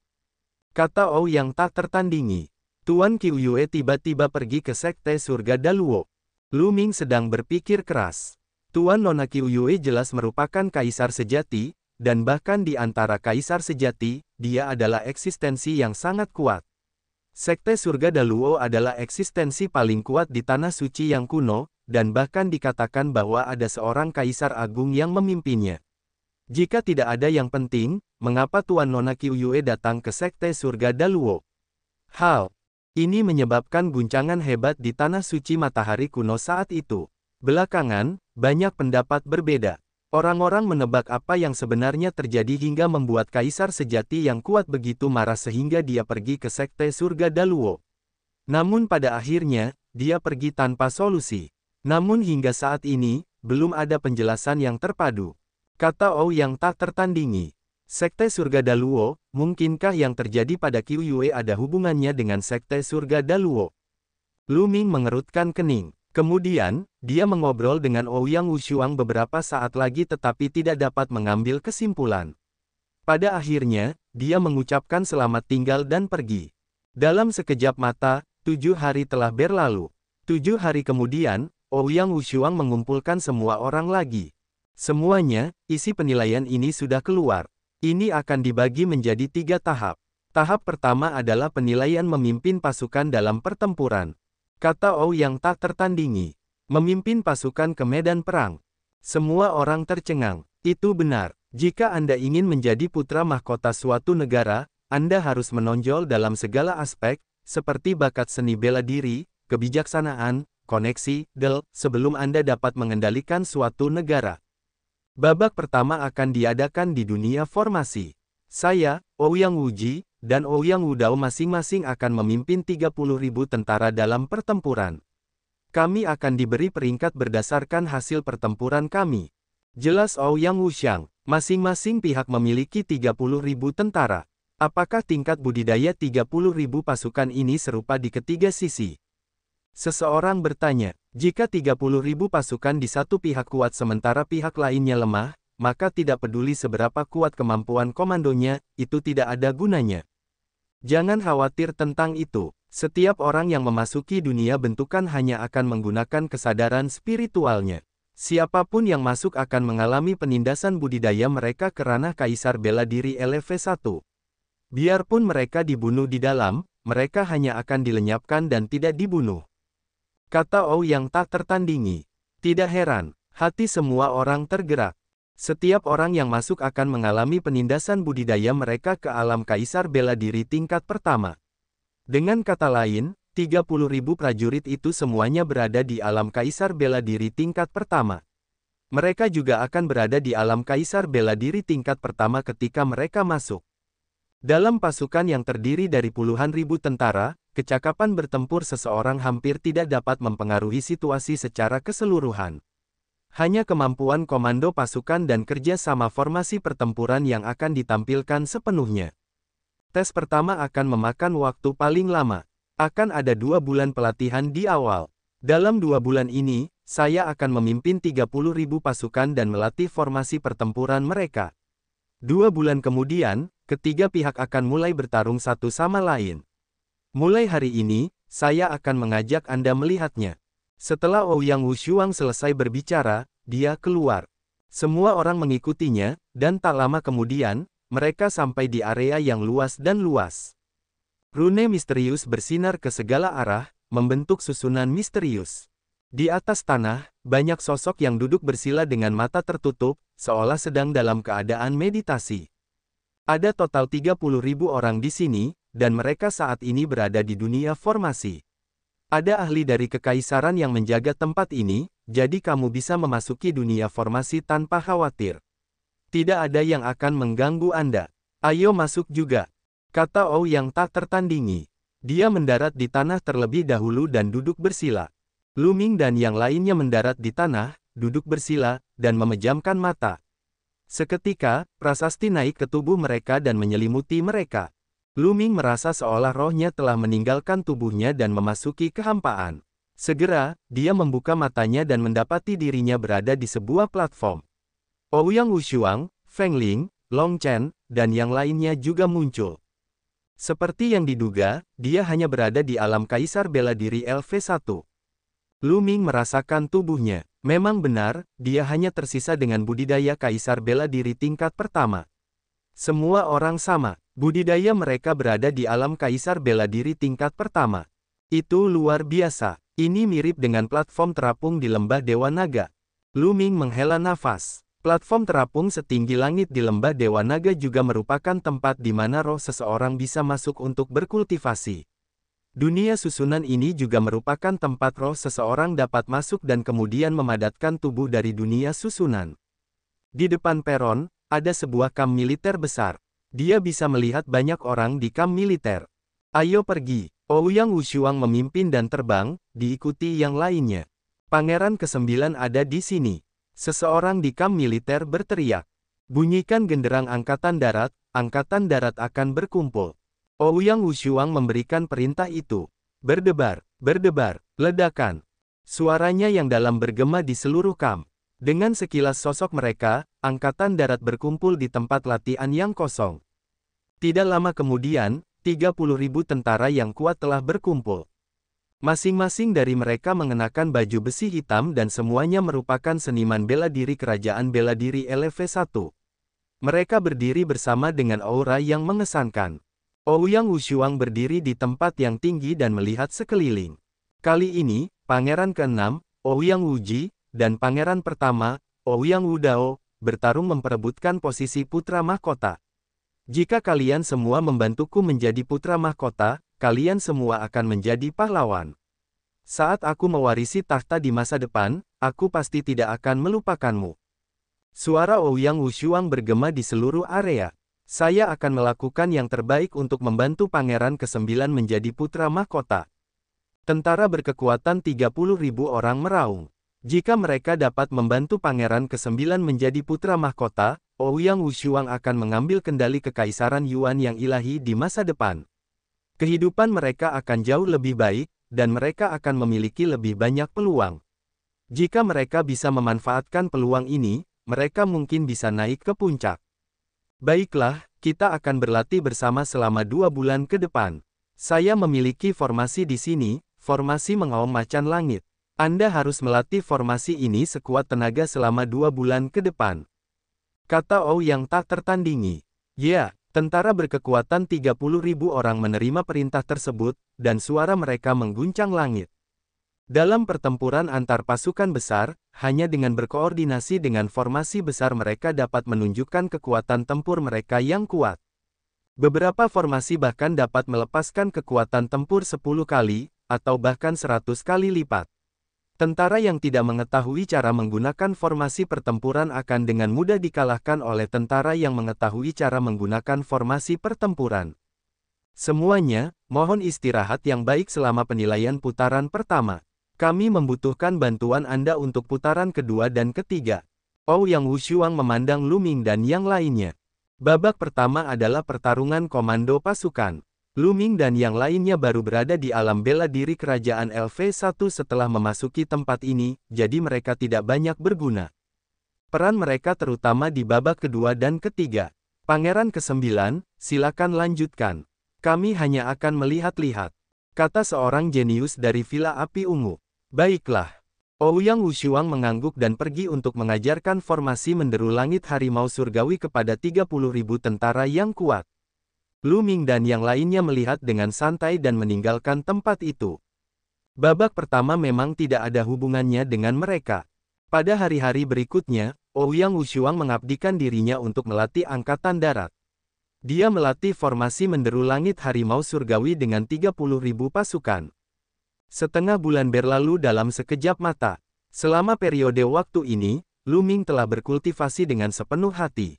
Kata Ouyang tak tertandingi. Tuan Qiu Yue tiba-tiba pergi ke sekte surga Daluo. Lu Ming sedang berpikir keras. Tuan Nona Qiu Yue jelas merupakan kaisar sejati, dan bahkan di antara kaisar sejati, dia adalah eksistensi yang sangat kuat. Sekte surga Daluo adalah eksistensi paling kuat di tanah suci yang kuno, dan bahkan dikatakan bahwa ada seorang kaisar agung yang memimpinnya. Jika tidak ada yang penting, mengapa Tuan Nona Qiu Yue datang ke sekte surga Daluo? Hal ini menyebabkan guncangan hebat di tanah suci matahari kuno saat itu. Belakangan, banyak pendapat berbeda. Orang-orang menebak apa yang sebenarnya terjadi hingga membuat kaisar sejati yang kuat begitu marah sehingga dia pergi ke sekte surga Daluo. Namun pada akhirnya, dia pergi tanpa solusi. Namun hingga saat ini, belum ada penjelasan yang terpadu. Kata Ouyang tak tertandingi. Sekte surga Daluo, mungkinkah yang terjadi pada Qiu Yue ada hubungannya dengan sekte surga Daluo? Lu Ming mengerutkan kening. Kemudian, dia mengobrol dengan Ouyang Wushuang beberapa saat lagi tetapi tidak dapat mengambil kesimpulan. Pada akhirnya, dia mengucapkan selamat tinggal dan pergi. Dalam sekejap mata, 7 hari telah berlalu. 7 hari kemudian, Ouyang Wushuang mengumpulkan semua orang lagi. Semuanya, isi penilaian ini sudah keluar. Ini akan dibagi menjadi 3 tahap. Tahap pertama adalah penilaian memimpin pasukan dalam pertempuran. Kata Ouyang tak tertandingi. Memimpin pasukan ke medan perang. Semua orang tercengang. Itu benar. Jika Anda ingin menjadi putra mahkota suatu negara, Anda harus menonjol dalam segala aspek, seperti bakat seni bela diri, kebijaksanaan, koneksi, sebelum Anda dapat mengendalikan suatu negara. Babak pertama akan diadakan di dunia formasi. Saya, Ouyang Wuji, dan Ouyang Wudao masing-masing akan memimpin 30.000 tentara dalam pertempuran. Kami akan diberi peringkat berdasarkan hasil pertempuran kami. Jelas Ouyang Wuxiang, masing-masing pihak memiliki 30.000 tentara. Apakah tingkat budidaya 30.000 pasukan ini serupa di ketiga sisi? Seseorang bertanya, jika 30.000 pasukan di satu pihak kuat sementara pihak lainnya lemah, maka tidak peduli seberapa kuat kemampuan komandonya, itu tidak ada gunanya. Jangan khawatir tentang itu. Setiap orang yang memasuki dunia bentukan hanya akan menggunakan kesadaran spiritualnya. Siapapun yang masuk akan mengalami penindasan budidaya mereka ke ranah kaisar bela diri LV1. Biarpun mereka dibunuh di dalam, mereka hanya akan dilenyapkan dan tidak dibunuh. Kata Ouyang tak tertandingi. Tidak heran, hati semua orang tergerak. Setiap orang yang masuk akan mengalami penindasan budidaya mereka ke alam kaisar bela diri tingkat pertama. Dengan kata lain, 30.000 prajurit itu semuanya berada di alam kaisar bela diri tingkat pertama. Mereka juga akan berada di alam kaisar bela diri tingkat pertama ketika mereka masuk. Dalam pasukan yang terdiri dari puluhan ribu tentara, kecakapan bertempur seseorang hampir tidak dapat mempengaruhi situasi secara keseluruhan. Hanya kemampuan komando pasukan dan kerja sama formasi pertempuran yang akan ditampilkan sepenuhnya. Tes pertama akan memakan waktu paling lama. Akan ada 2 bulan pelatihan di awal. Dalam 2 bulan ini, saya akan memimpin 30.000 pasukan dan melatih formasi pertempuran mereka. 2 bulan kemudian, ketiga pihak akan mulai bertarung satu sama lain. Mulai hari ini, saya akan mengajak Anda melihatnya. Setelah Ouyang Wuxiang selesai berbicara, dia keluar. Semua orang mengikutinya, dan tak lama kemudian, mereka sampai di area yang luas dan luas. Rune misterius bersinar ke segala arah, membentuk susunan misterius. Di atas tanah, banyak sosok yang duduk bersila dengan mata tertutup, seolah sedang dalam keadaan meditasi. Ada total 30.000 orang di sini, dan mereka saat ini berada di dunia formasi. Ada ahli dari kekaisaran yang menjaga tempat ini, jadi kamu bisa memasuki dunia formasi tanpa khawatir. Tidak ada yang akan mengganggu Anda. Ayo masuk juga, kata Ouyang tak tertandingi. Dia mendarat di tanah terlebih dahulu dan duduk bersila. Lu Ming dan yang lainnya mendarat di tanah, duduk bersila, dan memejamkan mata. Seketika, prasasti naik ke tubuh mereka dan menyelimuti mereka. Lu Ming merasa seolah rohnya telah meninggalkan tubuhnya dan memasuki kehampaan. Segera, dia membuka matanya dan mendapati dirinya berada di sebuah platform. Ouyang Wuxiang, Feng Ling, Long Chen, dan yang lainnya juga muncul. Seperti yang diduga, dia hanya berada di alam kaisar bela diri LV1. Lu Ming merasakan tubuhnya. Memang benar, dia hanya tersisa dengan budidaya kaisar bela diri tingkat pertama. Semua orang sama, budidaya mereka berada di alam kaisar bela diri tingkat pertama. Itu luar biasa. Ini mirip dengan platform terapung di lembah Dewa Naga. Lu Ming menghela nafas. Platform terapung setinggi langit di lembah Dewa Naga juga merupakan tempat di mana roh seseorang bisa masuk untuk berkultivasi. Dunia susunan ini juga merupakan tempat roh seseorang dapat masuk dan kemudian memadatkan tubuh dari dunia susunan. Di depan peron, ada sebuah kamp militer besar. Dia bisa melihat banyak orang di kamp militer. Ayo pergi. Ouyang Wuxiang memimpin dan terbang, diikuti yang lainnya. Pangeran ke-9 ada di sini. Seseorang di kamp militer berteriak. Bunyikan genderang angkatan darat akan berkumpul. Ouyang Wuxiang memberikan perintah itu. Berdebar, berdebar, ledakan. Suaranya yang dalam bergema di seluruh kamp. Dengan sekilas sosok mereka, angkatan darat berkumpul di tempat latihan yang kosong. Tidak lama kemudian, 30.000 tentara yang kuat telah berkumpul. Masing-masing dari mereka mengenakan baju besi hitam dan semuanya merupakan seniman bela diri kerajaan bela diri LV1. Mereka berdiri bersama dengan aura yang mengesankan. Ouyang Wuxiang berdiri di tempat yang tinggi dan melihat sekeliling. Kali ini, Pangeran ke-6, Ouyang Wuji, dan Pangeran pertama, Ouyang Wudao, bertarung memperebutkan posisi putra mahkota. Jika kalian semua membantuku menjadi putra mahkota, kalian semua akan menjadi pahlawan. Saat aku mewarisi takhta di masa depan, aku pasti tidak akan melupakanmu. Suara Ouyang Wushuang bergema di seluruh area. Saya akan melakukan yang terbaik untuk membantu Pangeran ke-9 menjadi putra mahkota. Tentara berkekuatan 30.000 orang meraung. Jika mereka dapat membantu Pangeran ke-9 menjadi putra mahkota, Ouyang Wushuang akan mengambil kendali kekaisaran Yuan yang ilahi di masa depan. Kehidupan mereka akan jauh lebih baik, dan mereka akan memiliki lebih banyak peluang. Jika mereka bisa memanfaatkan peluang ini, mereka mungkin bisa naik ke puncak. Baiklah, kita akan berlatih bersama selama 2 bulan ke depan. Saya memiliki formasi di sini, formasi mengaum macan langit. Anda harus melatih formasi ini sekuat tenaga selama 2 bulan ke depan. Kata Ouyang tak tertandingi. Ya, tentara berkekuatan 30.000 orang menerima perintah tersebut, dan suara mereka mengguncang langit. Dalam pertempuran antar pasukan besar, hanya dengan berkoordinasi dengan formasi besar mereka dapat menunjukkan kekuatan tempur mereka yang kuat. Beberapa formasi bahkan dapat melepaskan kekuatan tempur 10 kali, atau bahkan 100 kali lipat. Tentara yang tidak mengetahui cara menggunakan formasi pertempuran akan dengan mudah dikalahkan oleh tentara yang mengetahui cara menggunakan formasi pertempuran. Semuanya, mohon istirahat yang baik selama penilaian putaran pertama. Kami membutuhkan bantuan Anda untuk putaran kedua dan ketiga. Ouyang Wushuang memandang Lu Ming dan yang lainnya. Babak pertama adalah pertarungan komando pasukan. Lu Ming dan yang lainnya baru berada di alam bela diri kerajaan LV1 setelah memasuki tempat ini, jadi mereka tidak banyak berguna. Peran mereka terutama di babak kedua dan ketiga. Pangeran ke-9, silakan lanjutkan. Kami hanya akan melihat-lihat, kata seorang jenius dari Villa Api Ungu. Baiklah. Ouyang Wushuang mengangguk dan pergi untuk mengajarkan formasi menderu langit harimau surgawi kepada 30.000 tentara yang kuat. Lu Ming dan yang lainnya melihat dengan santai dan meninggalkan tempat itu. Babak pertama memang tidak ada hubungannya dengan mereka. Pada hari-hari berikutnya, Ouyang Wushuang mengabdikan dirinya untuk melatih angkatan darat. Dia melatih formasi menderu langit harimau surgawi dengan 30.000 pasukan. Setengah bulan berlalu dalam sekejap mata. Selama periode waktu ini, Lu Ming telah berkultivasi dengan sepenuh hati.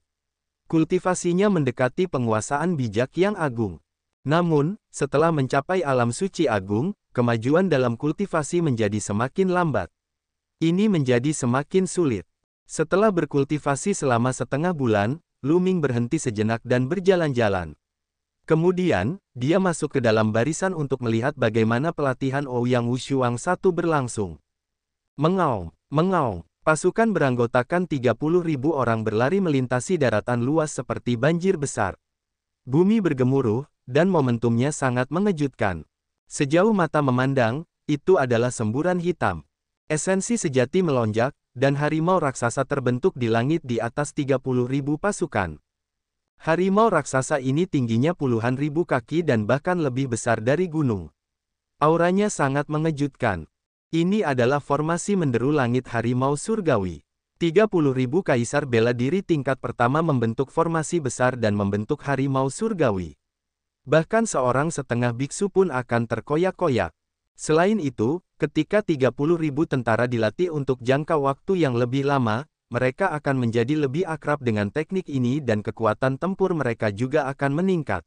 Kultivasinya mendekati penguasaan bijak yang agung. Namun, setelah mencapai alam suci agung, kemajuan dalam kultivasi menjadi semakin lambat. Ini menjadi semakin sulit. Setelah berkultivasi selama setengah bulan, Lu Ming berhenti sejenak dan berjalan-jalan. Kemudian, dia masuk ke dalam barisan untuk melihat bagaimana pelatihan Ouyang Wushuang 1 berlangsung. Mengaum, mengaum. Pasukan beranggotakan 30.000 orang berlari melintasi daratan luas seperti banjir besar. Bumi bergemuruh, dan momentumnya sangat mengejutkan. Sejauh mata memandang, itu adalah semburan hitam. Esensi sejati melonjak, dan harimau raksasa terbentuk di langit di atas 30.000 pasukan. Harimau raksasa ini tingginya puluhan ribu kaki dan bahkan lebih besar dari gunung. Auranya sangat mengejutkan. Ini adalah formasi menderu langit harimau surgawi. 30.000 kaisar bela diri tingkat pertama membentuk formasi besar dan membentuk harimau surgawi. Bahkan seorang setengah biksu pun akan terkoyak-koyak. Selain itu, ketika 30.000 tentara dilatih untuk jangka waktu yang lebih lama, mereka akan menjadi lebih akrab dengan teknik ini dan kekuatan tempur mereka juga akan meningkat.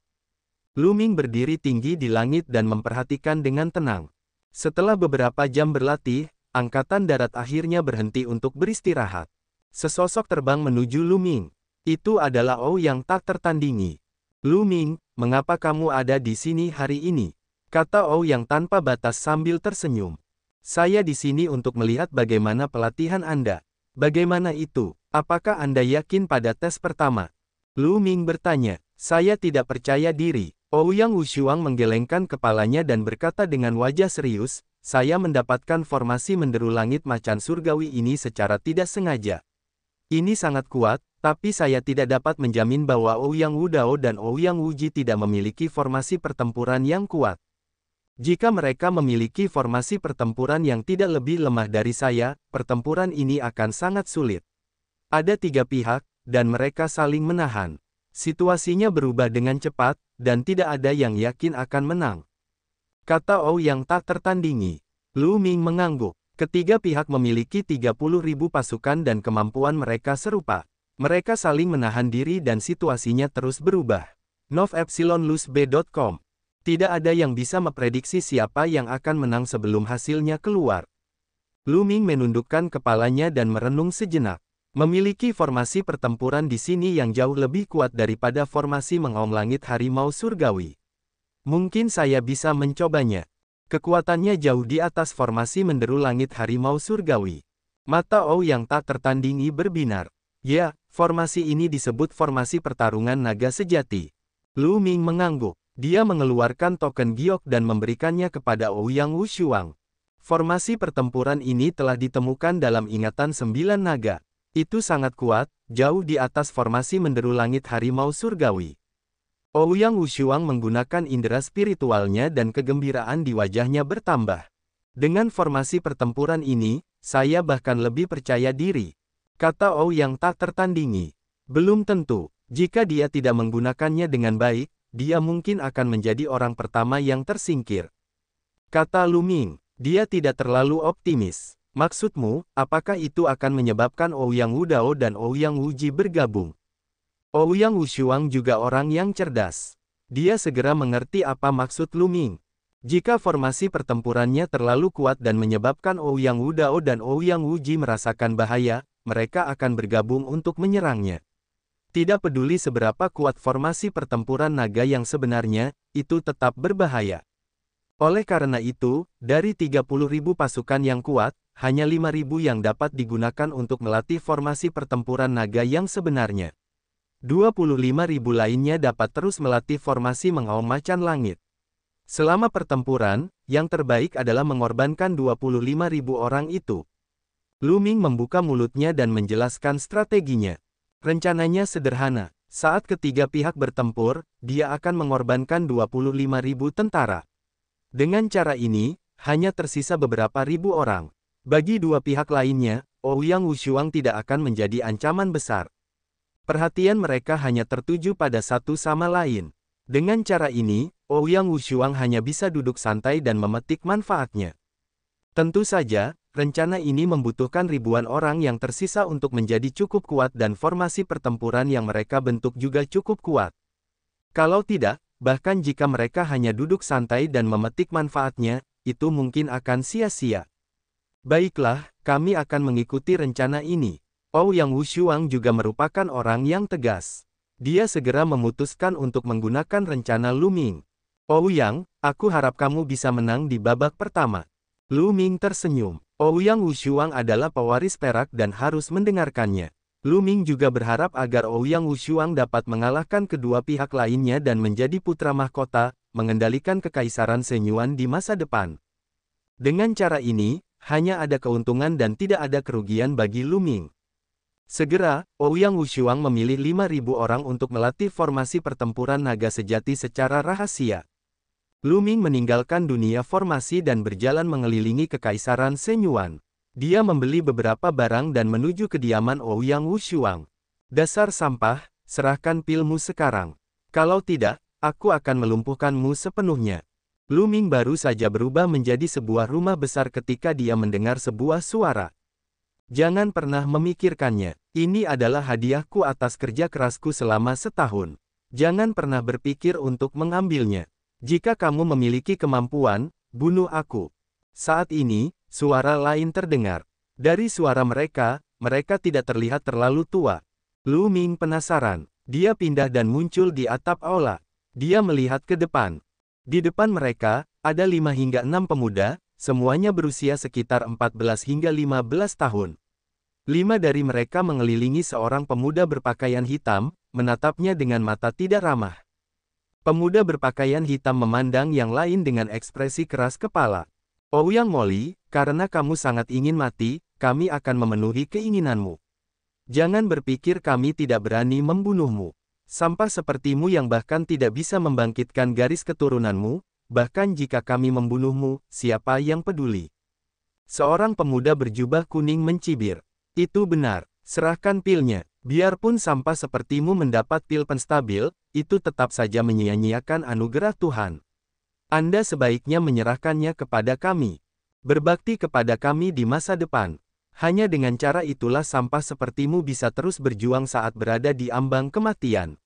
Lu Ming berdiri tinggi di langit dan memperhatikan dengan tenang. Setelah beberapa jam berlatih, angkatan darat akhirnya berhenti untuk beristirahat. Sesosok terbang menuju Lu Ming. Itu adalah Ouyang tak tertandingi. Lu Ming, mengapa kamu ada di sini hari ini? Kata Ouyang tanpa batas sambil tersenyum. Saya di sini untuk melihat bagaimana pelatihan Anda. Bagaimana itu? Apakah Anda yakin pada tes pertama? Lu Ming bertanya. Saya tidak percaya diri. Ouyang Wushuang menggelengkan kepalanya dan berkata dengan wajah serius, saya mendapatkan formasi menderu langit macan surgawi ini secara tidak sengaja. Ini sangat kuat, tapi saya tidak dapat menjamin bahwa Ouyang Wudao dan Ouyang Wuji tidak memiliki formasi pertempuran yang kuat. Jika mereka memiliki formasi pertempuran yang tidak lebih lemah dari saya, pertempuran ini akan sangat sulit. Ada 3 pihak, dan mereka saling menahan. Situasinya berubah dengan cepat, dan tidak ada yang yakin akan menang. Kata Ouyang tak tertandingi. Lu Ming mengangguk. Ketiga pihak memiliki 30.000 pasukan dan kemampuan mereka serupa. Mereka saling menahan diri dan situasinya terus berubah. novepsilonlusb.com. Tidak ada yang bisa memprediksi siapa yang akan menang sebelum hasilnya keluar. Lu Ming menundukkan kepalanya dan merenung sejenak. Memiliki formasi pertempuran di sini yang jauh lebih kuat daripada formasi mengaum langit harimau surgawi. Mungkin saya bisa mencobanya. Kekuatannya jauh di atas formasi menderu langit harimau surgawi. Mata Ouyang tak tertandingi berbinar. Ya, formasi ini disebut formasi pertarungan naga sejati. Lu Ming mengangguk. Dia mengeluarkan token giok dan memberikannya kepada Ouyang Wushuang. Formasi pertempuran ini telah ditemukan dalam ingatan 9 naga. Itu sangat kuat, jauh di atas formasi menderu langit harimau surgawi. Ouyang Wushuang menggunakan indera spiritualnya dan kegembiraan di wajahnya bertambah. Dengan formasi pertempuran ini, saya bahkan lebih percaya diri. Kata Ouyang tak tertandingi. Belum tentu, jika dia tidak menggunakannya dengan baik, dia mungkin akan menjadi orang pertama yang tersingkir. Kata Lu Ming, dia tidak terlalu optimis. Maksudmu, apakah itu akan menyebabkan Ouyang Wudao dan Ouyang Wuji bergabung? Ouyang Wushuang juga orang yang cerdas. Dia segera mengerti apa maksud Lu Ming. Jika formasi pertempurannya terlalu kuat dan menyebabkan Ouyang Wudao dan Ouyang Wuji merasakan bahaya, mereka akan bergabung untuk menyerangnya. Tidak peduli seberapa kuat formasi pertempuran naga yang sebenarnya, itu tetap berbahaya. Oleh karena itu, dari 30.000 pasukan yang kuat, hanya 5.000 yang dapat digunakan untuk melatih formasi pertempuran naga yang sebenarnya. 25.000 lainnya dapat terus melatih formasi mengaum macan langit. Selama pertempuran, yang terbaik adalah mengorbankan 25.000 orang itu. Lu Ming membuka mulutnya dan menjelaskan strateginya. Rencananya sederhana. Saat ketiga pihak bertempur, dia akan mengorbankan 25.000 tentara. Dengan cara ini, hanya tersisa beberapa ribu orang. Bagi dua pihak lainnya, Ouyang Wushuang tidak akan menjadi ancaman besar. Perhatian mereka hanya tertuju pada satu sama lain. Dengan cara ini, Ouyang Wushuang hanya bisa duduk santai dan memetik manfaatnya. Tentu saja, rencana ini membutuhkan ribuan orang yang tersisa untuk menjadi cukup kuat dan formasi pertempuran yang mereka bentuk juga cukup kuat. Kalau tidak, bahkan jika mereka hanya duduk santai dan memetik manfaatnya, itu mungkin akan sia-sia. Baiklah, kami akan mengikuti rencana ini. Ouyang Wushuang juga merupakan orang yang tegas. Dia segera memutuskan untuk menggunakan rencana Lu Ming. Ouyang, aku harap kamu bisa menang di babak pertama. Lu Ming tersenyum. Ouyang Wushuang adalah pewaris perak dan harus mendengarkannya. Lu Ming juga berharap agar Ouyang Wushuang dapat mengalahkan kedua pihak lainnya dan menjadi putra mahkota, mengendalikan kekaisaran Shenyuan di masa depan. Dengan cara ini, hanya ada keuntungan dan tidak ada kerugian bagi Lu Ming. Segera, Ouyang Wushuang memilih 5.000 orang untuk melatih formasi pertempuran naga sejati secara rahasia. Lu Ming meninggalkan dunia formasi dan berjalan mengelilingi kekaisaran Shenyuan. Dia membeli beberapa barang dan menuju kediaman Ouyang Wushuang. Dasar sampah, serahkan pilmu sekarang. Kalau tidak, aku akan melumpuhkanmu sepenuhnya. Lu Ming baru saja berubah menjadi sebuah rumah besar ketika dia mendengar sebuah suara. Jangan pernah memikirkannya. Ini adalah hadiahku atas kerja kerasku selama setahun. Jangan pernah berpikir untuk mengambilnya. Jika kamu memiliki kemampuan, bunuh aku. Saat ini, suara lain terdengar. Dari suara mereka, mereka tidak terlihat terlalu tua. Lu Ming penasaran. Dia pindah dan muncul di atap aula. Dia melihat ke depan. Di depan mereka, ada 5 hingga 6 pemuda, semuanya berusia sekitar 14 hingga 15 tahun. 5 dari mereka mengelilingi seorang pemuda berpakaian hitam, menatapnya dengan mata tidak ramah. Pemuda berpakaian hitam memandang yang lain dengan ekspresi keras kepala. Ouyang Moli, karena kamu sangat ingin mati, kami akan memenuhi keinginanmu. Jangan berpikir kami tidak berani membunuhmu. Sampah sepertimu yang bahkan tidak bisa membangkitkan garis keturunanmu, bahkan jika kami membunuhmu, siapa yang peduli? Seorang pemuda berjubah kuning mencibir. Itu benar, serahkan pilnya. Biarpun sampah sepertimu mendapat pil penstabil, itu tetap saja menyia-nyiakan anugerah Tuhan. Anda sebaiknya menyerahkannya kepada kami. Berbakti kepada kami di masa depan. Hanya dengan cara itulah sampah sepertimu bisa terus berjuang saat berada di ambang kematian.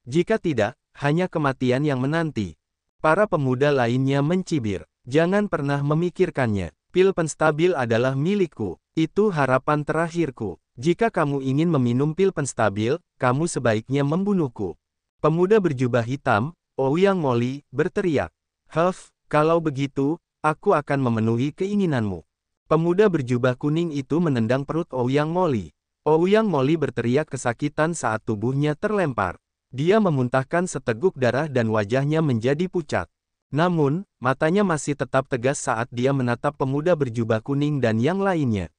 Jika tidak, hanya kematian yang menanti. Para pemuda lainnya mencibir. Jangan pernah memikirkannya. Pil penstabil adalah milikku. Itu harapan terakhirku. Jika kamu ingin meminum pil penstabil, kamu sebaiknya membunuhku. Pemuda berjubah hitam, Ouyang Molly, berteriak. Huff, kalau begitu, aku akan memenuhi keinginanmu. Pemuda berjubah kuning itu menendang perut Ouyang Molly. Ouyang Molly berteriak kesakitan saat tubuhnya terlempar. Dia memuntahkan seteguk darah dan wajahnya menjadi pucat. Namun, matanya masih tetap tegas saat dia menatap pemuda berjubah kuning dan yang lainnya.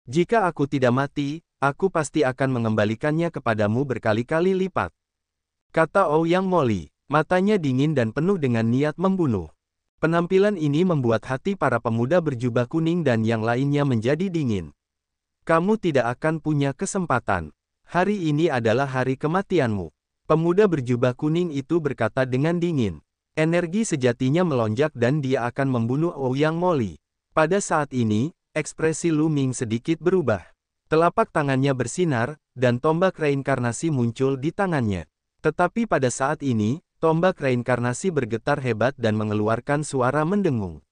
Jika aku tidak mati, aku pasti akan mengembalikannya kepadamu berkali-kali lipat. Kata Ouyang Molly, matanya dingin dan penuh dengan niat membunuh. Penampilan ini membuat hati para pemuda berjubah kuning dan yang lainnya menjadi dingin. Kamu tidak akan punya kesempatan. Hari ini adalah hari kematianmu. Pemuda berjubah kuning itu berkata dengan dingin. Energi sejatinya melonjak dan dia akan membunuh Ouyang Molly. Pada saat ini, ekspresi Lu Ming sedikit berubah. Telapak tangannya bersinar, dan tombak reinkarnasi muncul di tangannya. Tetapi pada saat ini, tombak reinkarnasi bergetar hebat dan mengeluarkan suara mendengung.